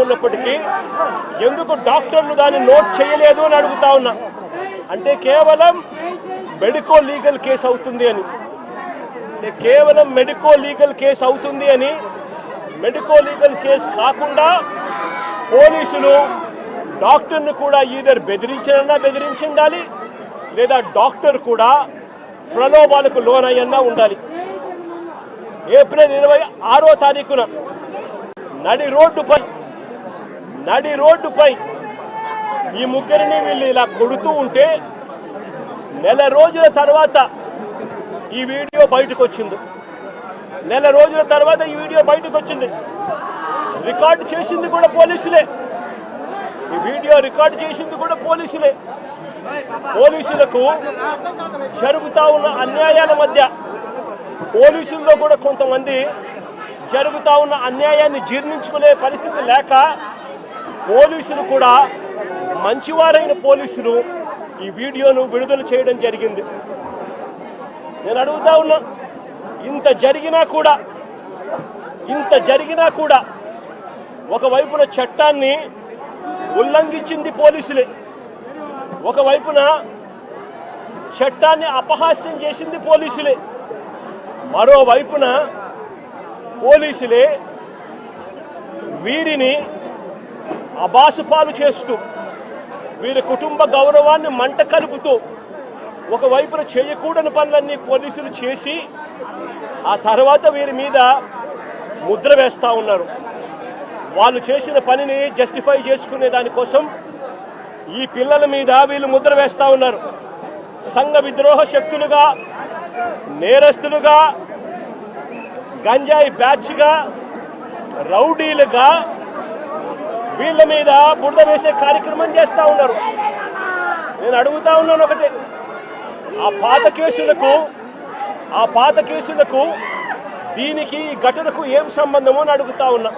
ఉన్నప్పటికీ ఎందుకు డాక్టర్లు దాన్ని నోట్ చేయలేదు అని అడుగుతా ఉన్నా. అంటే కేవలం మెడికో లీగల్ కేసు అవుతుంది అని, కేవలం మెడికో లీగల్ కేసు అవుతుంది అని, మెడికో లీగల్ కేసు కాకుండా పోలీసులు డాక్టర్ను కూడా ఈధర్ బెదిరించినన్నా బెదిరించాలి, లేదా డాక్టర్ కూడా ప్రలోభాలకు లోనయ్యన్నా ఉండాలి. ఏప్రిల్ 26వ తారీఖున నడి రోడ్డుపై ఈ ముగ్గురిని వీళ్ళు ఇలా కొడుతూ ఉంటే నెల రోజుల తర్వాత ఈ వీడియో బయటకు వచ్చింది. రికార్డు చేసింది కూడా పోలీసులే. ఈ వీడియో రికార్డు చేసింది కూడా పోలీసులే. పోలీసులకు జరుగుతా ఉన్న అన్యాయాల మధ్య పోలీసుల్లో కూడా కొంతమంది జరుగుతా ఉన్న అన్యాయాన్ని జీర్ణించుకునే పరిస్థితి లేక పోలీసులు కూడా, మంచివారైన పోలీసులు ఈ వీడియోను విడుదల చేయడం జరిగింది. నేను అడుగుతా ఉన్నా, ఇంత జరిగినా కూడా ఒకవైపున చట్టాన్ని ఉల్లంఘించింది పోలీసులే, ఒకవైపున చట్టాన్ని అపహాస్యం చేసింది పోలీసులే, మరోవైపున పోలీసులే వీరిని అబాసుపాలు చేస్తూ, వీరి కుటుంబ గౌరవాన్ని మంట కలుపుతూ, ఒకవైపున చేయకూడని పనులన్నీ పోలీసులు చేసి ఆ తర్వాత వీరి మీద ముద్ర వేస్తూ ఉన్నారు. వాళ్ళు చేసిన పనిని జస్టిఫై చేసుకునే దానికోసం ఈ పిల్లల మీద వీళ్ళు ముద్ర వేస్తూ ఉన్నారు. సంఘ విద్రోహ శక్తులుగా, నేరస్తులుగా, గంజాయి బ్యాచ్గా, రౌడీలుగా వీళ్ళ మీద బురద వేసే కార్యక్రమం చేస్తూ ఉన్నారు. నేను అడుగుతా ఉన్నాను ఒకటే, ఆ పాత కేసులకు దీనికి ఈ ఘటనకు ఏం సంబంధమో అని అడుగుతా ఉన్నా.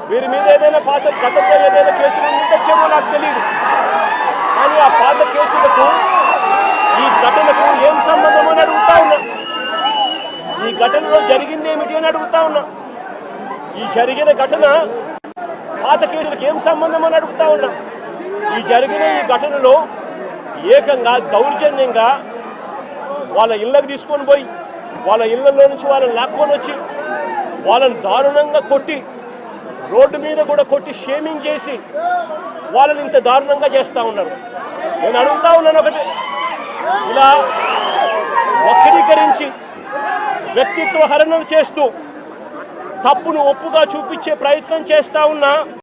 వీరి మీద ఏదైనా గతంలో ఏదైనా కేసులు ఉండొచ్చేమో నాకు తెలియదు, కానీ ఆ పాత కేసులకు ఈ ఘటనకు ఏం సంబంధమో అని అడుగుతా ఉన్నా. ఈ ఘటనలో జరిగింది ఏమిటి అని అడుగుతా ఉన్నా. ఈ జరిగిన ఘటన పాత కేసులకు ఏం సంబంధం అని అడుగుతా ఉన్నా. ఈ ఘటనలో ఏకంగా దౌర్జన్యంగా వాళ్ళ ఇళ్ళకి తీసుకొని పోయి, వాళ్ళ ఇళ్లలో నుంచి వాళ్ళని లాక్కొని వచ్చి, వాళ్ళని దారుణంగా కొట్టి, రోడ్డు మీద కూడా కొట్టి షేమింగ్ చేసి వాళ్ళని ఇంత దారుణంగా చేస్తూ ఉన్నారు. నేను అడుగుతా ఉన్నాను ఒకటి, ఇలా వక్రీకరించి వ్యక్తిత్వ హరణం చేస్తూ తప్పును ఒప్పుగా చూపించే ప్రయత్నం చేస్తా ఉన్నా